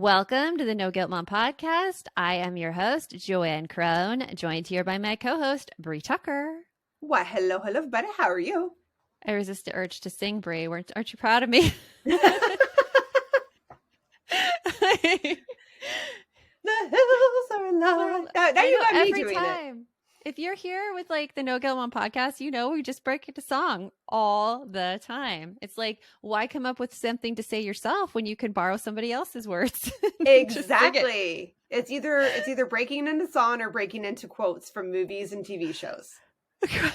Welcome to the No Guilt Mom podcast. I am your host, Joanne Crone, joined here by my co-host, Bree Tucker. Why, hello, everybody. How are you? I resist the urge to sing, Bree. Aren't you proud of me? The hills are alive. Now you got me doing it. If you're here with like the No Guilt Mom podcast, you know we just break into song all the time. It's like, why come up with something to say yourself when you can borrow somebody else's words? Exactly. It's either breaking into song or breaking into quotes from movies and TV shows.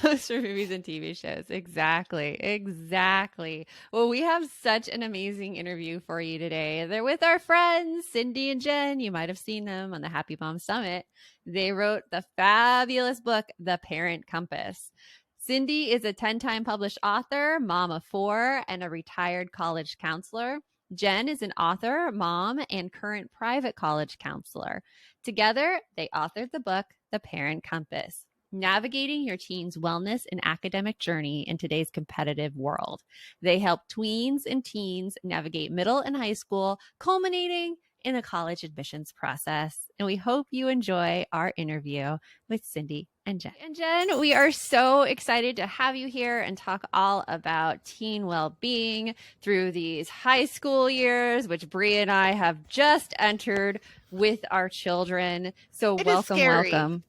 Quotes from movies and TV shows. Exactly. Well, we have such an amazing interview for you today. They're with our friends, Cindy and Jen. You might have seen them on the Happy Mom Summit. They wrote the fabulous book, The Parent Compass. Cindy is a 10-time published author, mom of 4, and a retired college counselor. Jen is an author, mom, and current private college counselor. Together, they authored the book, The Parent Compass. Navigating your teen's wellness and academic journey in today's competitive world. They help tweens and teens navigate middle and high school, culminating in a college admissions process. And we hope you enjoy our interview with Cindy and Jen. And Jen, we are so excited to have you here and talk all about teen well-being through these high school years, which Bree and I have just entered with our children. So welcome.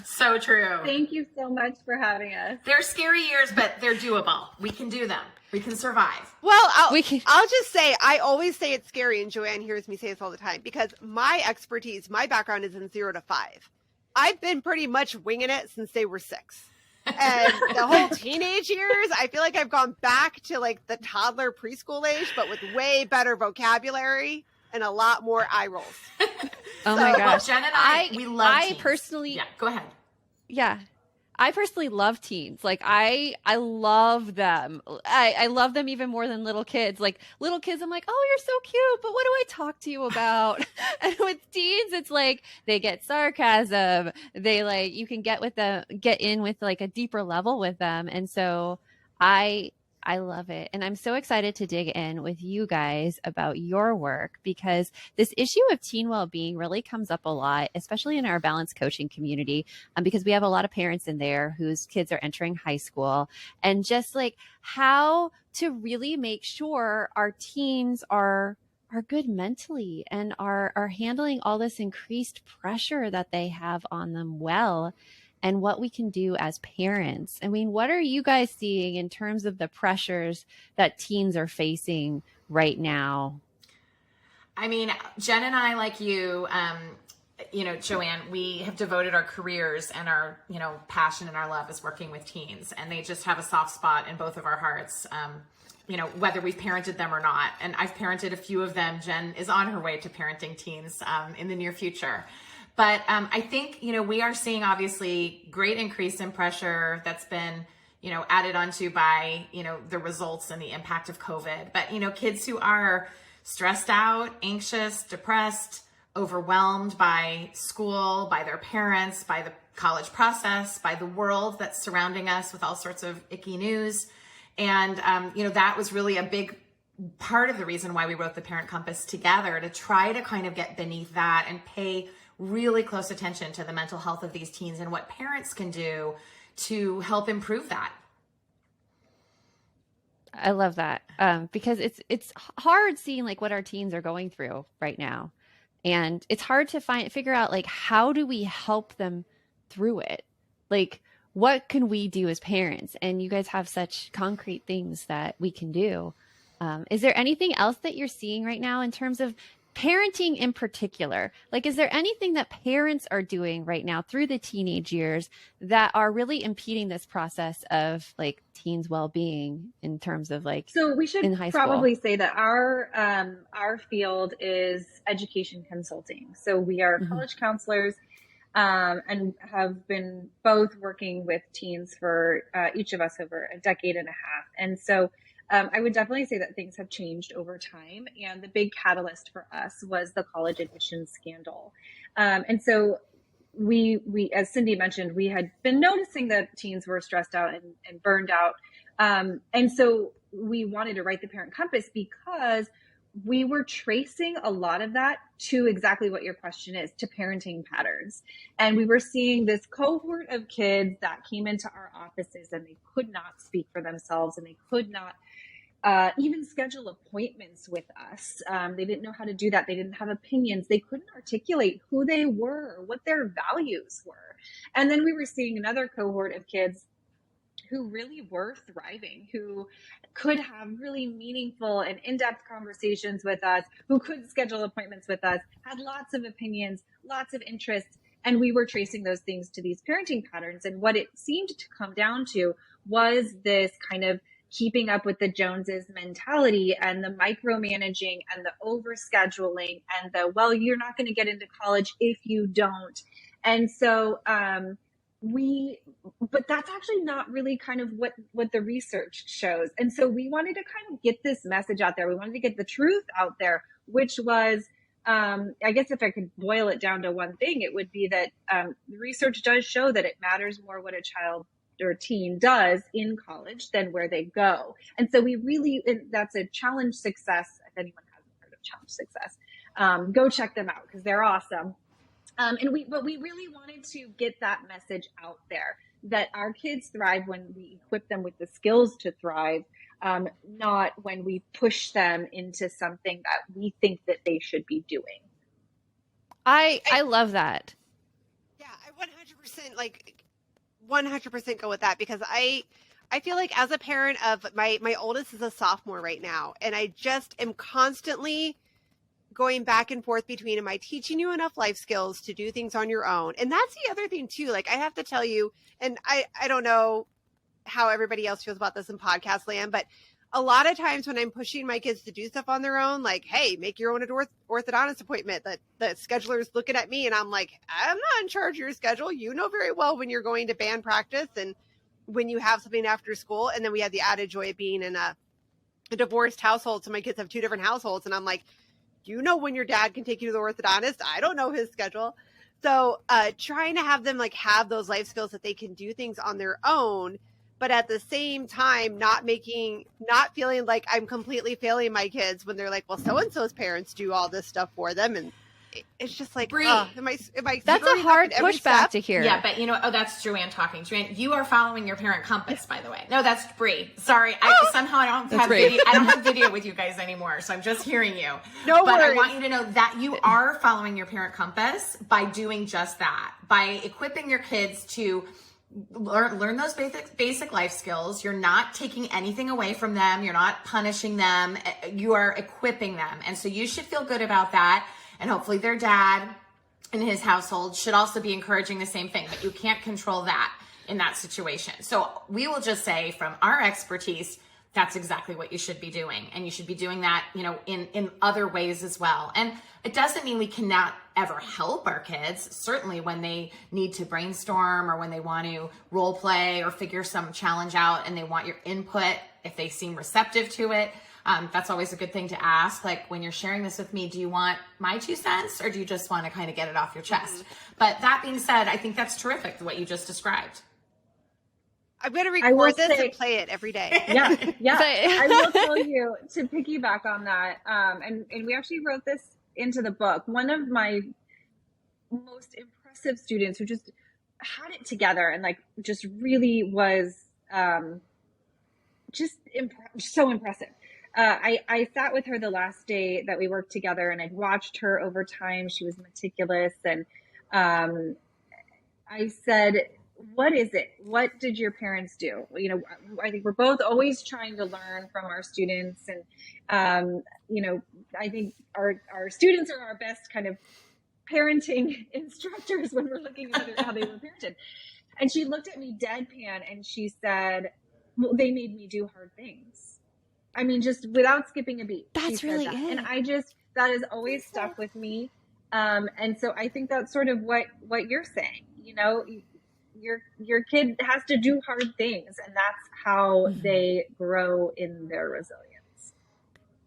So true. Thank you so much for having us. They're scary years, but they're doable. We can do them. We can survive. Well, I'll just say, I always say it's scary, and Joanne hears me say this all the time, because my expertise, my background is in 0 to 5. I've been pretty much winging it since they were 6. And the whole teenage years, I feel like I've gone back to like the toddler preschool age, but with way better vocabulary and a lot more eye rolls. Oh my gosh. Jen and we love teens. Personally, yeah, go ahead. Yeah. I personally love teens. Like I love them. I love them even more than little kids. Like little kids, I'm like, oh, you're so cute, but what do I talk to you about? And with teens, it's like they get sarcasm. They like, you can get in with like a deeper level with them. And so I love it. And I'm so excited to dig in with you guys about your work, because this issue of teen well-being really comes up a lot, especially in our balanced coaching community, because we have a lot of parents in there whose kids are entering high school, and just like how to really make sure our teens are good mentally and are handling all this increased pressure that they have on them well. And what we can do as parents. I mean, what are you guys seeing in terms of the pressures that teens are facing right now? I mean, Jen and I, like you, Joanne, we have devoted our careers and our, passion and our love is working with teens, and they just have a soft spot in both of our hearts. Whether we've parented them or not. And I've parented a few of them. Jen is on her way to parenting teens in the near future. But I think, we are seeing obviously great increase in pressure that's been, added onto by, the results and the impact of COVID. But, kids who are stressed out, anxious, depressed, overwhelmed by school, by their parents, by the college process, by the world that's surrounding us with all sorts of icky news. And, that was really a big part of the reason why we wrote the Parent Compass together, to try to kind of get beneath that and pay really close attention to the mental health of these teens and what parents can do to help improve that. I love that, because it's hard seeing like what our teens are going through right now, and it's hard to figure out like how do we help them through it. Like, what can we do as parents? And you guys have such concrete things that we can do. Is there anything else that you're seeing right now in terms of parenting in particular? Like, is there anything that parents are doing right now through the teenage years that are really impeding this process of like teens' well-being in terms of like, so we should probably say that our field is education consulting. So we are college counselors, and have been both working with teens for each of us over a decade and a half. And so I would definitely say that things have changed over time. And the big catalyst for us was the college admissions scandal. And so we, as Cindy mentioned, we had been noticing that teens were stressed out and burned out. And so we wanted to write the Parent Compass because we were tracing a lot of that to exactly what your question is, to parenting patterns. And we were seeing this cohort of kids that came into our offices and they could not speak for themselves and they could not even schedule appointments with us. They didn't know how to do that. They didn't have opinions. They couldn't articulate who they were, what their values were. And then we were seeing another cohort of kids who really were thriving, who could have really meaningful and in-depth conversations with us, who could schedule appointments with us, had lots of opinions, lots of interests. And we were tracing those things to these parenting patterns. And what it seemed to come down to was this kind of keeping up with the Joneses mentality and the micromanaging and the overscheduling and the, well, you're not going to get into college if you don't. And so, but that's actually not really kind of what the research shows. And so we wanted to kind of get this message out there. We wanted to get the truth out there, which was, I guess if I could boil it down to one thing, it would be that the research does show that it matters more what a child or teen does in college than where they go. And so that's a Challenge Success. If anyone hasn't heard of Challenge Success, go check them out because they're awesome. But we really wanted to get that message out there that our kids thrive when we equip them with the skills to thrive, not when we push them into something that we think that they should be doing. I love that. Yeah, I 100% go with that because I feel like as a parent of my oldest is a sophomore right now, and I just am constantly going back and forth between, am I teaching you enough life skills to do things on your own? And that's the other thing too. Like I have to tell you, and I don't know how everybody else feels about this in podcast land, but a lot of times when I'm pushing my kids to do stuff on their own, like, hey, make your own orthodontist appointment, that the scheduler's looking at me and I'm like, I'm not in charge of your schedule. You know very well when you're going to band practice and when you have something after school. And then we had the added joy of being in a divorced household. So my kids have two different households. And I'm like, you know when your dad can take you to the orthodontist. I don't know his schedule. So trying to have them like have those life skills that they can do things on their own, but at the same time, not feeling like I'm completely failing my kids when they're like, well, so-and-so's parents do all this stuff for them. And it's just like, am I that's a hard pushback to hear. Yeah, but that's Joanne talking. Joanne, you are following your parent compass, by the way. No, that's Bree. Sorry, somehow I don't have video. I don't have video with you guys anymore, so I'm just hearing you. No but worries. I want you to know that you are following your parent compass by doing just that, by equipping your kids to learn those basic life skills. You're not taking anything away from them. You're not punishing them. You are equipping them, and so you should feel good about that. And hopefully their dad in his household should also be encouraging the same thing, but you can't control that in that situation. So we will just say from our expertise, that's exactly what you should be doing. And you should be doing that, in other ways as well. And it doesn't mean we cannot ever help our kids. Certainly when they need to brainstorm or when they want to role play or figure some challenge out and they want your input, if they seem receptive to it, that's always a good thing to ask. Like when you're sharing this with me, do you want my 2 cents or do you just want to kind of get it off your chest? Mm-hmm. But that being said, I think that's terrific, what you just described. I'm going to record this and play it every day. Yeah. I will tell you to piggyback on that. And we actually wrote this into the book. One of my most impressive students who just had it together and like just really was so impressive. I sat with her the last day that we worked together and I'd watched her over time. She was meticulous. And I said, what is it? What did your parents do? I think we're both always trying to learn from our students. And, I think our students are our best kind of parenting instructors when we're looking at how they were parented. And she looked at me deadpan and she said, well, they made me do hard things. I mean, just without skipping a beat. That's really it. And that has always stuck with me. And so I think that's sort of what you're saying, your kid has to do hard things and that's how they grow in their resilience.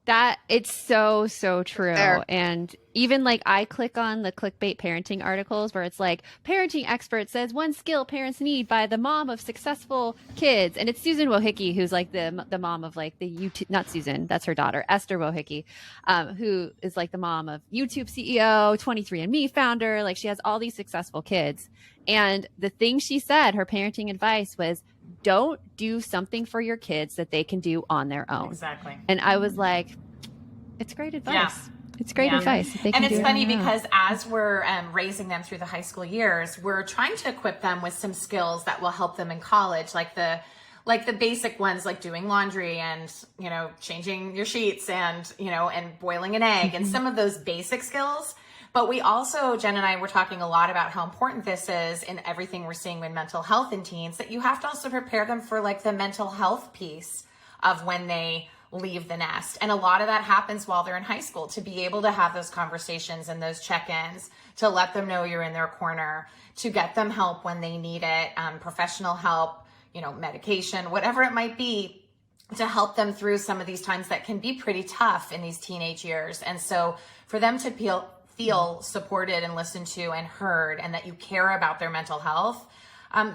That it's so true. Fair. And even like I click on the clickbait parenting articles where it's like parenting expert says one skill parents need by the mom of successful kids, and it's Susan Wojcicki who's like the mom of like the YouTube, not Susan, that's her daughter, Esther Wojcicki, who is like the mom of YouTube CEO, 23andMe founder. Like she has all these successful kids, and the thing she said, her parenting advice was, don't do something for your kids that they can do on their own. Exactly. And I was like, it's great advice. Yeah. It's great advice. And it's funny because as we're raising them through the high school years, we're trying to equip them with some skills that will help them in college, like the basic ones, like doing laundry and, you know, changing your sheets and, you know, and boiling an egg and some of those basic skills. But we also, Jen and I were talking a lot about how important this is in everything we're seeing with mental health in teens, that you have to also prepare them for like the mental health piece of when they leave the nest. And a lot of that happens while they're in high school, to be able to have those conversations and those check-ins, to let them know you're in their corner, to get them help when they need it, professional help, you know, medication, whatever it might be, to help them through some of these times that can be pretty tough in these teenage years. And so for them to feel supported and listened to and heard, and that you care about their mental health,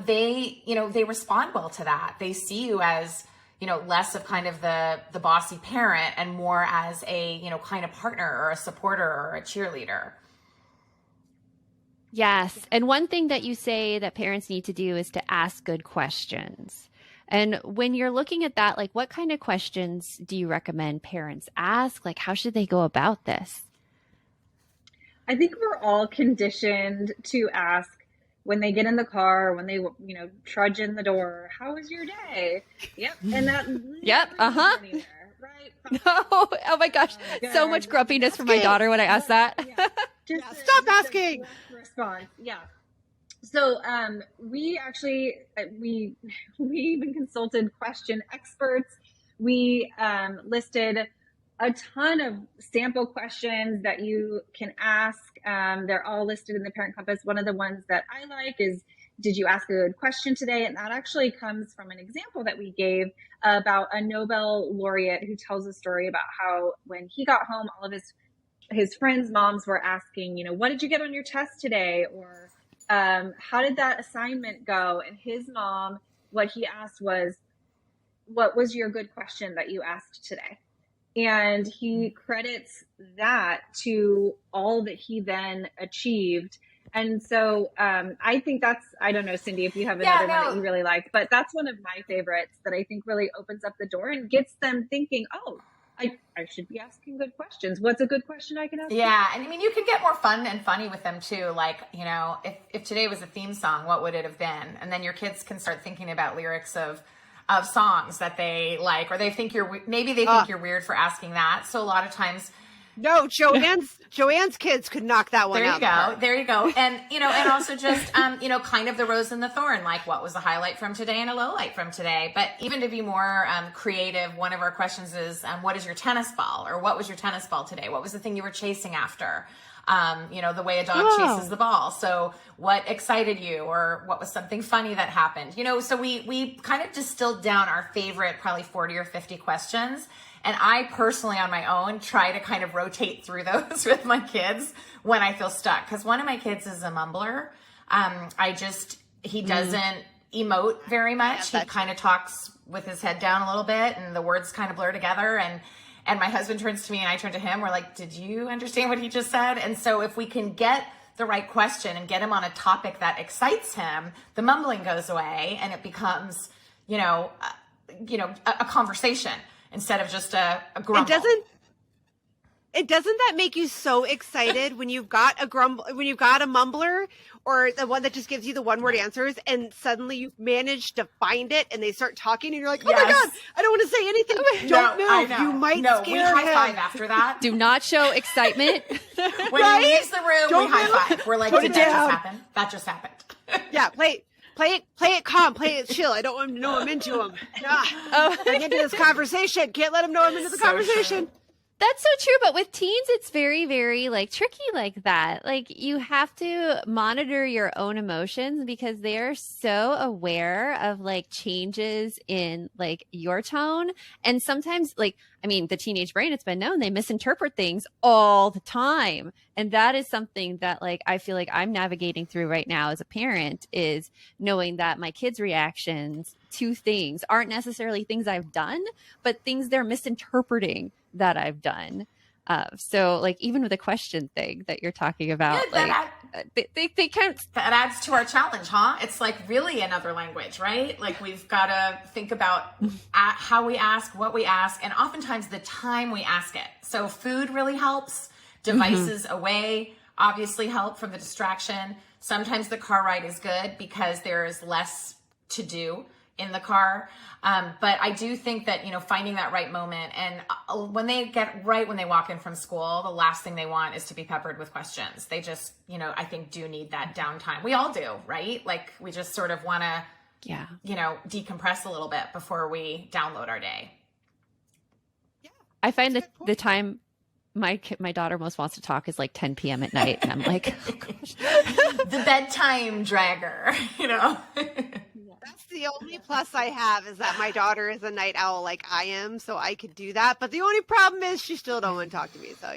they respond well to that. They see you as, you know, less of kind of the bossy parent and more as a, you know, kind of partner or a supporter or a cheerleader. Yes. And one thing that you say that parents need to do is to ask good questions. And when you're looking at that, like what kind of questions do you recommend parents ask? Like how should they go about this? I think we're all conditioned to ask when they get in the car, when they, you know, trudge in the door, how was your day? Yep. And that. Yep. Anywhere, right? Oh my gosh. So much grumpiness from my daughter when I asked that. Stop asking. Response. Yeah. So we actually, we even consulted question experts. We listed a ton of sample questions that you can ask. They're all listed in the Parent Compass. One of the ones that I like is, did you ask a good question today? And that actually comes from an example that we gave about a Nobel laureate who tells a story about how when he got home, all of his friends' moms were asking, you know, what did you get on your test today? Or how did that assignment go? And his mom, what he asked was, what was your good question that you asked today? And he credits that to all that he then achieved. And so I think that's, I don't know, Cindy, if you have another one that you really liked, but that's one of my favorites that I think really opens up the door and gets them thinking, oh, I should be asking good questions. What's a good question I can ask? Yeah. And I mean, you could get more fun and funny with them too. Like, you know, if today was a theme song, what would it have been? And then your kids can start thinking about lyrics of songs that they like, or they think you're weird for asking that. So a lot of times, no, Joanne's kids could knock that one out. There you go. And, you know, and also just, you know, kind of the rose and the thorn, like what was the highlight from today and a low light from today. But even to be more creative, one of our questions is, what is your tennis ball? Or what was your tennis ball today? What was the thing you were chasing after? You know, the way a dog chases the ball. So what excited you, or what was something funny that happened? You know, so we kind of distilled down our favorite, probably 40 or 50 questions. And I personally, on my own, try to kind of rotate through those with my kids when I feel stuck. Because one of my kids is a mumbler. He doesn't emote very much. He kind of talks with his head down a little bit, and the words kind of blur together. And my husband turns to me and I turn to him. We're like, did you understand what he just said? And so if we can get the right question and get him on a topic that excites him, the mumbling goes away and it becomes, a conversation instead of just a grumble. Doesn't that make you so excited when you've got a mumbler, or the one that just gives you the one word answers, and suddenly you've managed to find it and they start talking and you're like, oh my God, I don't want to say anything. Don't move. You might scare we him. high five after that. Do not show excitement. When he leaves the room, we high five. We're like, did that just happen? That just happened. Yeah, play it calm, play it chill. I don't want him to know I'm into him. I'm into this conversation. Can't let him know I'm into the conversation. True. That's so true. But with teens, it's very, very like tricky like that. Like you have to monitor your own emotions because they are so aware of like changes in like your tone. And sometimes like, I mean, the teenage brain, it's been known they misinterpret things all the time. And that is something that like, I feel like I'm navigating through right now as a parent is knowing that my kids' reactions to things aren't necessarily things I've done, but things they're misinterpreting that I've done. So like even with the question thing that you're talking about, they kind of that adds to our challenge, huh? It's like really another language, right? Like we've got to think about how we ask, what we ask, and oftentimes the time we ask it. So food really helps. Devices away obviously help from the distraction. Sometimes the car ride is good because there is less to do in the car. But I do think that, finding that right moment, and when they walk in from school, the last thing they want is to be peppered with questions. They just, I think do need that downtime. We all do, right? Like we just sort of want to, decompress a little bit before we download our day. Yeah. I find that the time my daughter most wants to talk is like 10 p.m. at night. And I'm like, oh gosh. The bedtime dragger, That's the only plus I have is that my daughter is a night owl like I am, so I could do that. But the only problem is she still don't want to talk to me. So,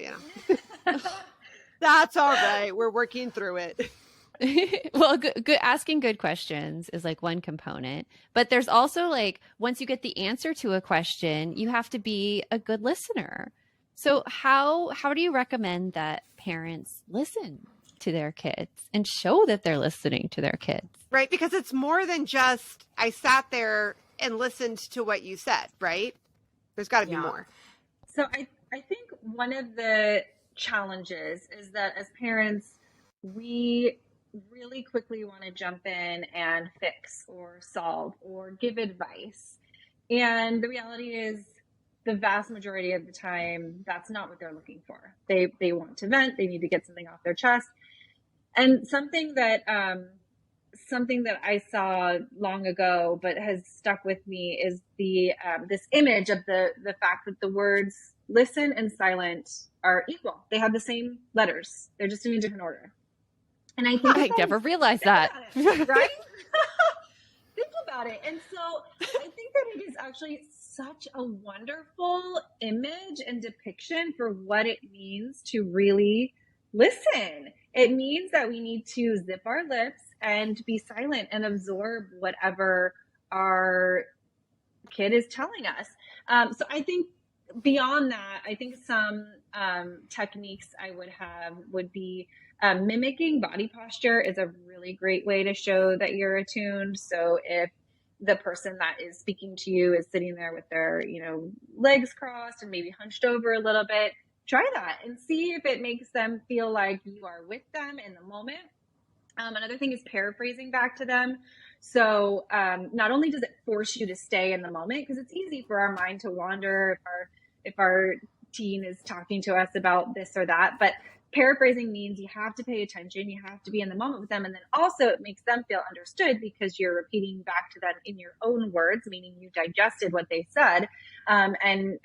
that's all right. We're working through it. Well, good asking good questions is like one component, but there's also like once you get the answer to a question, you have to be a good listener. So how do you recommend that parents listen to their kids and show that they're listening to their kids? Right, because it's more than just I sat there and listened to what you said, right? There's got to be more. So I think one of the challenges is that as parents, we really quickly want to jump in and fix or solve or give advice. And the reality is the vast majority of the time, that's not what they're looking for. They want to vent. They need to get something off their chest. And something that I saw long ago, but has stuck with me is the this image of the fact that the words listen and silent are equal. They have the same letters. They're just in a different order. And I think I never realized that. Right? Think about it. And so I think that it is actually such a wonderful image and depiction for what it means to really listen. It means that we need to zip our lips and be silent and absorb whatever our kid is telling us. So I think beyond that, I think some techniques I would have would be mimicking body posture is a really great way to show that you're attuned. So if the person that is speaking to you is sitting there with their, legs crossed and maybe hunched over a little bit, try that and see if it makes them feel like you are with them in the moment. Another thing is paraphrasing back to them. So not only does it force you to stay in the moment, because it's easy for our mind to wander if our teen is talking to us about this or that, but paraphrasing means you have to pay attention, you have to be in the moment with them, and then also it makes them feel understood because you're repeating back to them in your own words, meaning you digested what they said, and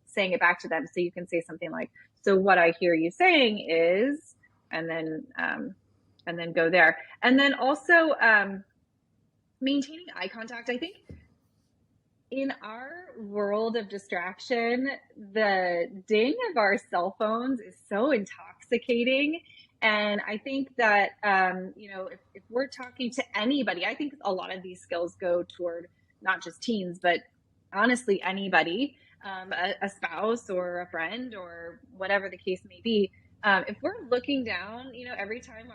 saying it back to them. So you can say something like, so what I hear you saying is, and then go there. And then also maintaining eye contact. I think in our world of distraction, the ding of our cell phones is so intoxicating. And I think that, if we're talking to anybody, I think a lot of these skills go toward not just teens, but honestly, anybody, a spouse or a friend or whatever the case may be. If we're looking down, every time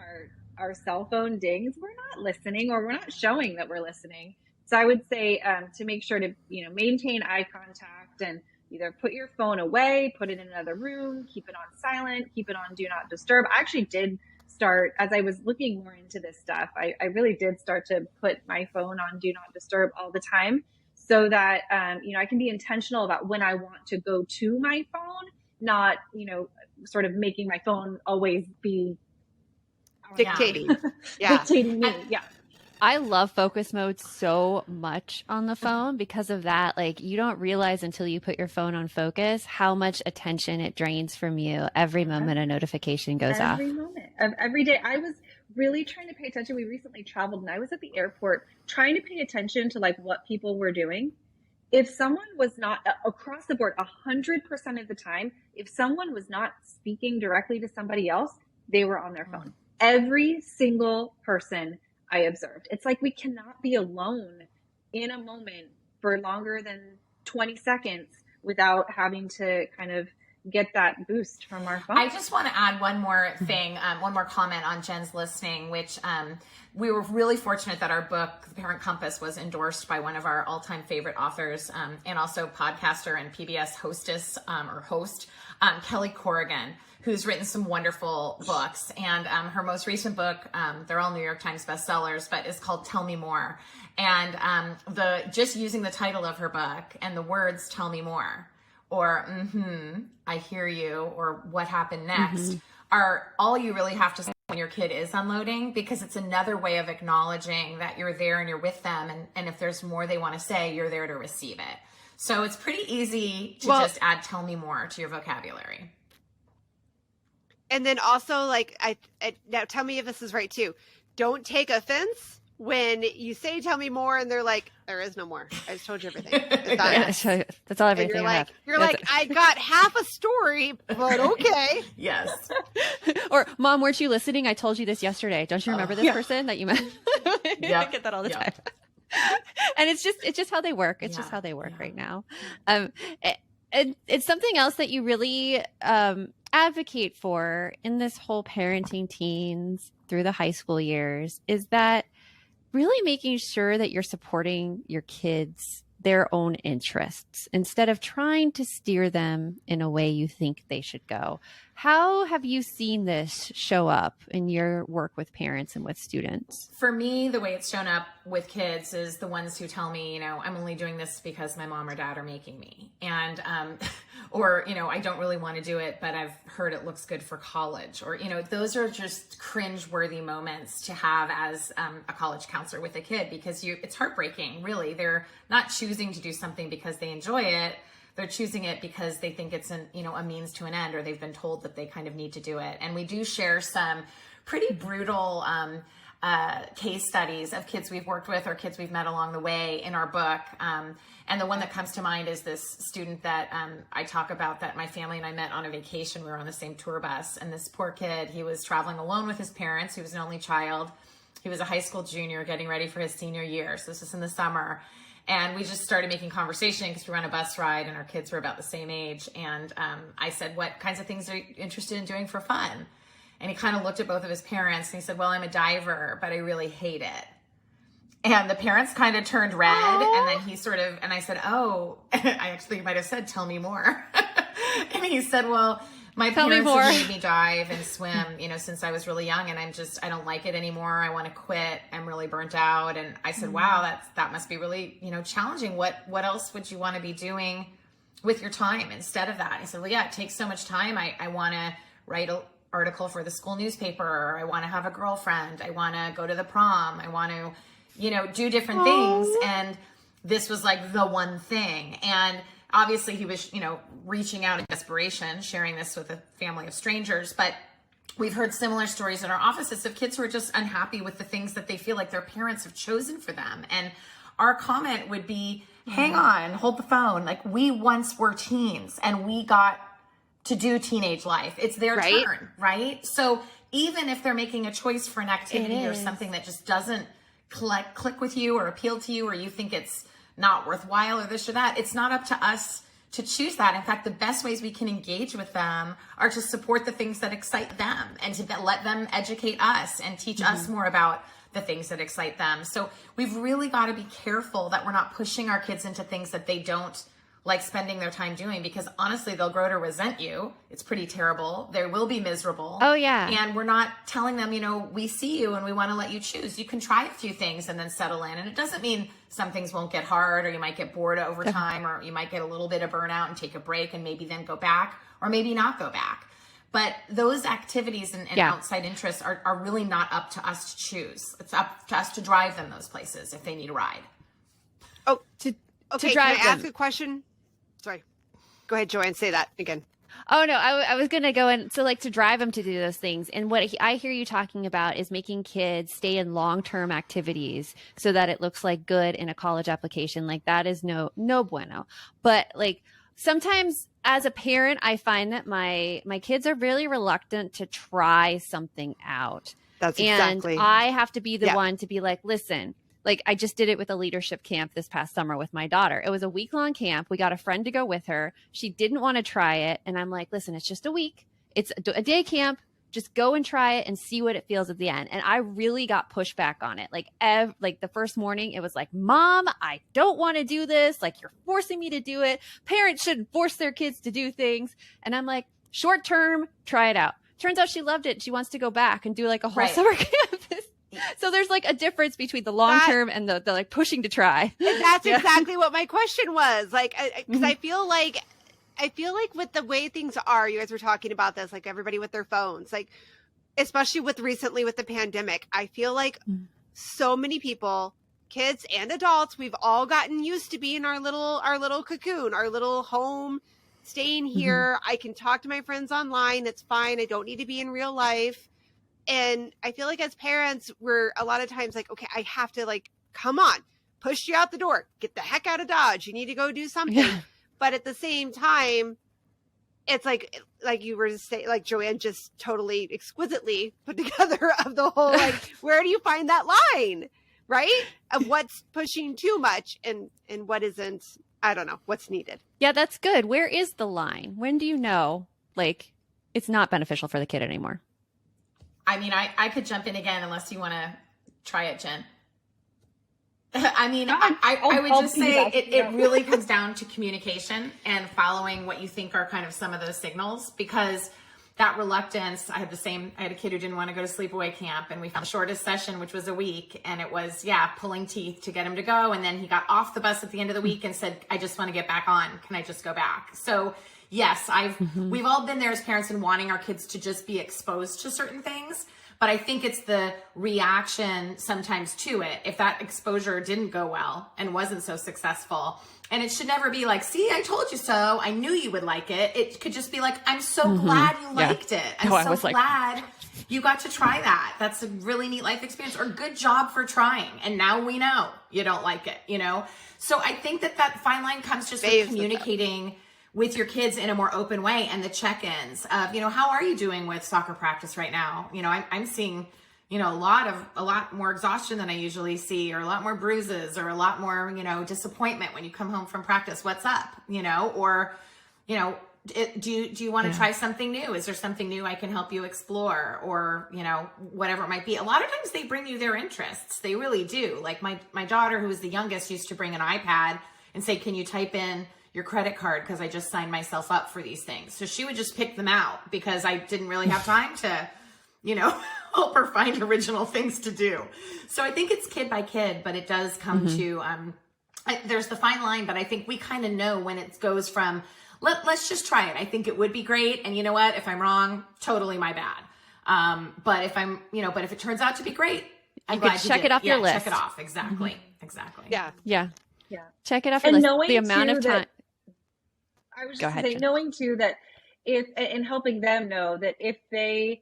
our cell phone dings, we're not listening or we're not showing that we're listening. So I would say to make sure to, maintain eye contact and either put your phone away, put it in another room, keep it on silent, keep it on do not disturb. I actually did start, as I was looking more into this stuff, I really did start to put my phone on do not disturb all the time so that, I can be intentional about when I want to go to my phone, not, sort of making my phone always be dictating. Dictating me. Yeah. I love focus mode so much on the phone because of that. Like, you don't realize until you put your phone on focus how much attention it drains from you every moment a notification goes off. Every moment of every day. I was really trying to pay attention. We recently traveled and I was at the airport trying to pay attention to like what people were doing. If someone was not across the board, 100% of the time, if someone was not speaking directly to somebody else, they were on their phone. Every single person I observed. It's like we cannot be alone in a moment for longer than 20 seconds without having to kind of get that boost from our phone. I just want to add one more thing, one more comment on Jenn's listening, which we were really fortunate that our book, The Parent Compass, was endorsed by one of our all-time favorite authors and also podcaster and PBS hostess or host, Kelly Corrigan, who's written some wonderful books. And her most recent book, they're all New York Times bestsellers, but it's called Tell Me More. And just using the title of her book and the words "Tell Me More" or "I hear you" or "What happened next" are all you really have to say when your kid is unloading, because it's another way of acknowledging that you're there and you're with them. And if there's more they want to say, you're there to receive it. So it's pretty easy to just add "Tell Me More" to your vocabulary. And then also, like, I now tell me if this is right too. Don't take offense when you say "tell me more" and they're like, "There is no more. I just told you everything." That's all everything. You're like, I got half a story, but okay. Yes. Or, "Mom, weren't you listening? I told you this yesterday. Don't you remember this person that you met?" I get that all the time. And it's just how they work. It's just how they work right now. It's something else that you really advocate for in this whole parenting teens through the high school years is that really making sure that you're supporting your kids, their own interests, instead of trying to steer them in a way you think they should go. How have you seen this show up in your work with parents and with students? For me, the way it's shown up with kids is the ones who tell me, I'm only doing this because my mom or dad are making me. And, or, I don't really want to do it, but I've heard it looks good for college. Or, those are just cringe-worthy moments to have as a college counselor with a kid, because it's heartbreaking, really. They're not choosing to do something because they enjoy it. They're choosing it because they think it's a means to an end, or they've been told that they kind of need to do it. And we do share some pretty brutal case studies of kids we've worked with or kids we've met along the way in our book. And the one that comes to mind is this student that I talk about that my family and I met on a vacation. We were on the same tour bus, and this poor kid, he was traveling alone with his parents. He was an only child. He was a high school junior getting ready for his senior year. So this was in the summer. And we just started making conversation because we were on a bus ride and our kids were about the same age. And I said, "What kinds of things are you interested in doing for fun?" And he kind of looked at both of his parents and he said, "Well, I'm a diver, but I really hate it." And the parents kind of turned red. Aww. And then he and I said, "Oh," I actually might have said, "Tell me more." And he said, "Well, my parents have made me dive and swim, since I was really young, and I don't like it anymore. I want to quit. I'm really burnt out." And I said, "Wow, that must be really, challenging. What else would you want to be doing with your time instead of that?" And he said, "Well, yeah, it takes so much time. I want to write an article for the school newspaper, or I want to have a girlfriend. I want to go to the prom. I want to, do different things." And this was like the one thing. And obviously he was, reaching out in desperation, sharing this with a family of strangers. But we've heard similar stories in our offices of kids who are just unhappy with the things that they feel like their parents have chosen for them. And our comment would be, hang on, hold the phone. Like, we once were teens and we got to do teenage life. It's their turn, right? So even if they're making a choice for an activity or something that just doesn't click with you or appeal to you, or you think it's not worthwhile or this or that, it's not up to us to choose that. In fact, the best ways we can engage with them are to support the things that excite them and to let them educate us and teach us more about the things that excite them. So we've really got to be careful that we're not pushing our kids into things that they don't like spending their time doing, because honestly, they'll grow to resent you. It's pretty terrible. They will be miserable. Oh, yeah. And we're not telling them, we see you and we want to let you choose. You can try a few things and then settle in. And it doesn't mean some things won't get hard, or you might get bored over time, or you might get a little bit of burnout and take a break and maybe then go back, or maybe not go back. But those activities and outside interests are really not up to us to choose. It's up to us to drive them those places if they need a ride. Oh, okay. Can I ask them. a question? Sorry. Go ahead, Joanne. Say that again. Oh, no, I was going to go in. So like to drive them to do those things. And what I hear you talking about is making kids stay in long-term activities so that it looks like good in a college application. Like that is no bueno. But like sometimes as a parent, I find that my kids are really reluctant to try something out. That's exactly. And I have to be the one to be like, listen, like I just did it with a leadership camp this past summer with my daughter. It was a week-long camp. We got a friend to go with her. She didn't want to try it. And I'm like, listen, it's just a week. It's a day camp. Just go and try it and see what it feels at the end. And I really got pushback on it. Like the first morning, it was like, Mom, I don't want to do this. Like you're forcing me to do it. Parents shouldn't force their kids to do things. And I'm like, short term, try it out. Turns out she loved it. She wants to go baback and do like a whole summer camp. So there's like a difference between the long term and the like pushing to try. That's exactly what my question was. Like, because I feel like with the way things are, you guys were talking about this, like everybody with their phones, like especially recently with the pandemic, I feel like so many people, kids and adults, we've all gotten used to being our little cocoon, our little home, staying here. I can talk to my friends online. It's fine. I don't need to be in real life. And I feel like as parents, we're a lot of times like, okay, I have to like, come on, push you out the door, get the heck out of Dodge. You need to go do something. Yeah. But at the same time, it's like you were saying, like Joanne just totally exquisitely put together of the whole, like, where do you find that line, right? Of what's pushing too much and what isn't, I don't know, what's needed. Yeah, that's good. Where is the line? When do you know, like, it's not beneficial for the kid anymore? I mean, I could jump in again unless you want to try it, Jen. I mean, I would just say it really comes down to communication and following what you think are kind of some of those signals, because that reluctance, I had a kid who didn't want to go to sleepaway camp, and we found the shortest session, which was a week. And it was, pulling teeth to get him to go. And then he got off the bus at the end of the week and said, I just want to get back on. Can I just go back? So yes, we've all been there as parents and wanting our kids to just be exposed to certain things. But I think it's the reaction sometimes to it. If that exposure didn't go well and wasn't so successful, and it should never be like, see, I told you so. I knew you would like it. It could just be like, I'm so glad you liked it. I'm so glad you got to try that. That's a really neat life experience, or good job for trying. And now we know you don't like it, So I think that fine line comes just with communicating with your kids in a more open way, and the check-ins of, how are you doing with soccer practice right now? I'm seeing, a lot more exhaustion than I usually see, or a lot more bruises, or a lot more, disappointment when you come home from practice. What's up? Or, do you want to try something new? Is there something new I can help you explore? Or, whatever it might be. A lot of times they bring you their interests. They really do. Like my daughter, who was the youngest, used to bring an iPad and say, can you type in your credit card, because I just signed myself up for these things. So she would just pick them out because I didn't really have time to, help her find original things to do. So I think it's kid by kid, but it does come to, there's the fine line, but I think we kind of know when it goes from, let's just try it. I think it would be great. And you know what, if I'm wrong, totally my bad. But if I'm, but if it turns out to be great, I'm glad you check it off your list. Check it off. Exactly. Exactly. Yeah. Check it off your list. The amount of time. I was just saying, knowing too that and helping them know that if they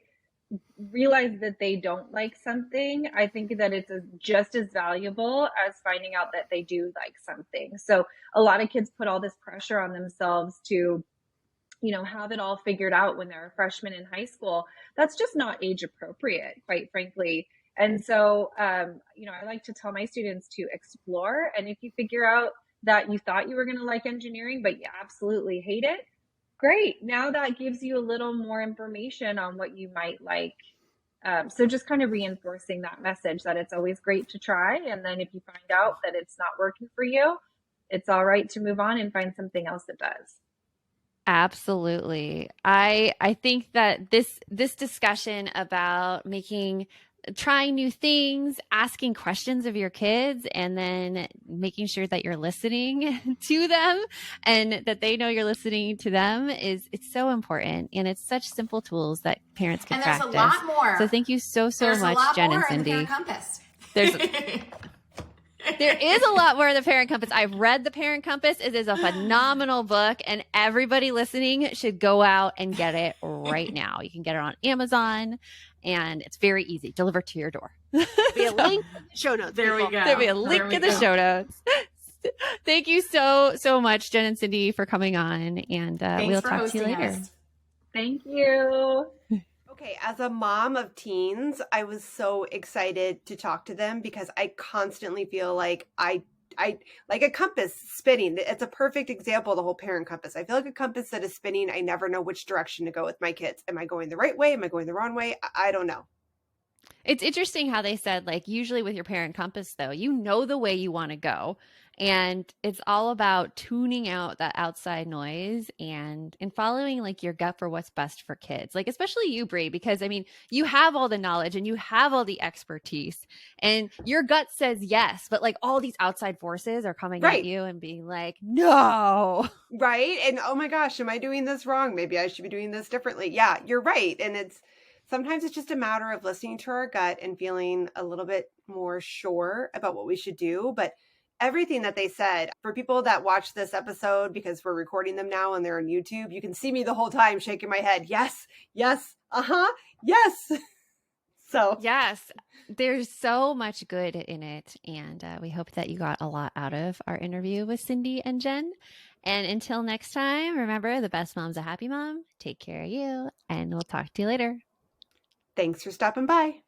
realize that they don't like something, I think that it's just as valuable as finding out that they do like something. So a lot of kids put all this pressure on themselves to, have it all figured out when they're a freshman in high school. That's just not age appropriate, quite frankly. And so, I like to tell my students to explore. And if you figure out that you thought you were going to like engineering, but you absolutely hate it, great. Now that gives you a little more information on what you might like. So just kind of reinforcing that message that it's always great to try. And then if you find out that it's not working for you, it's all right to move on and find something else that does. Absolutely. I think that this discussion about making trying new things, asking questions of your kids, and then making sure that you're listening to them and that they know you're listening to them it's so important. And it's such simple tools that parents can practice. And there's a lot more. So thank you so much, Jen and Cindy. There's a lot more in the Parent Compass. There is a lot more in the Parent Compass. I've read the Parent Compass. It is a phenomenal book, and everybody listening should go out and get it right now. You can get it on Amazon, and it's very easy. Delivered to your door. There'll be a link in the show notes. There we go. There'll be a link in the show notes. Thank you so much, Jen and Cindy, for coming on, and we'll talk to you later. Us. Thank you. Okay, as a mom of teens, I was so excited to talk to them because I constantly feel like I like a compass spinning. It's a perfect example of the whole parent compass. I feel like a compass that is spinning. I never know which direction to go with my kids. Am I going the right way? Am I going the wrong way? I don't know. It's interesting how they said, like, usually with your parent compass, though, you know the way you want to go. And it's all about tuning out that outside noise and following like your gut for what's best for kids. Like, especially you, Bree, because I mean, you have all the knowledge and you have all the expertise and your gut says yes, but like all these outside forces are coming at you and being like, no. Right. And oh my gosh, am I doing this wrong? Maybe I should be doing this differently. Yeah, you're right. And sometimes it's just a matter of listening to our gut and feeling a little bit more sure about what we should do. But everything that they said, for people that watch this episode, because we're recording them now and they're on YouTube, you can see me the whole time shaking my head. Yes, yes, yes. So yes, there's so much good in it. And we hope that you got a lot out of our interview with Cindy and Jen. And until next time, remember, the best mom's a happy mom. Take care of you, and we'll talk to you later. Thanks for stopping by.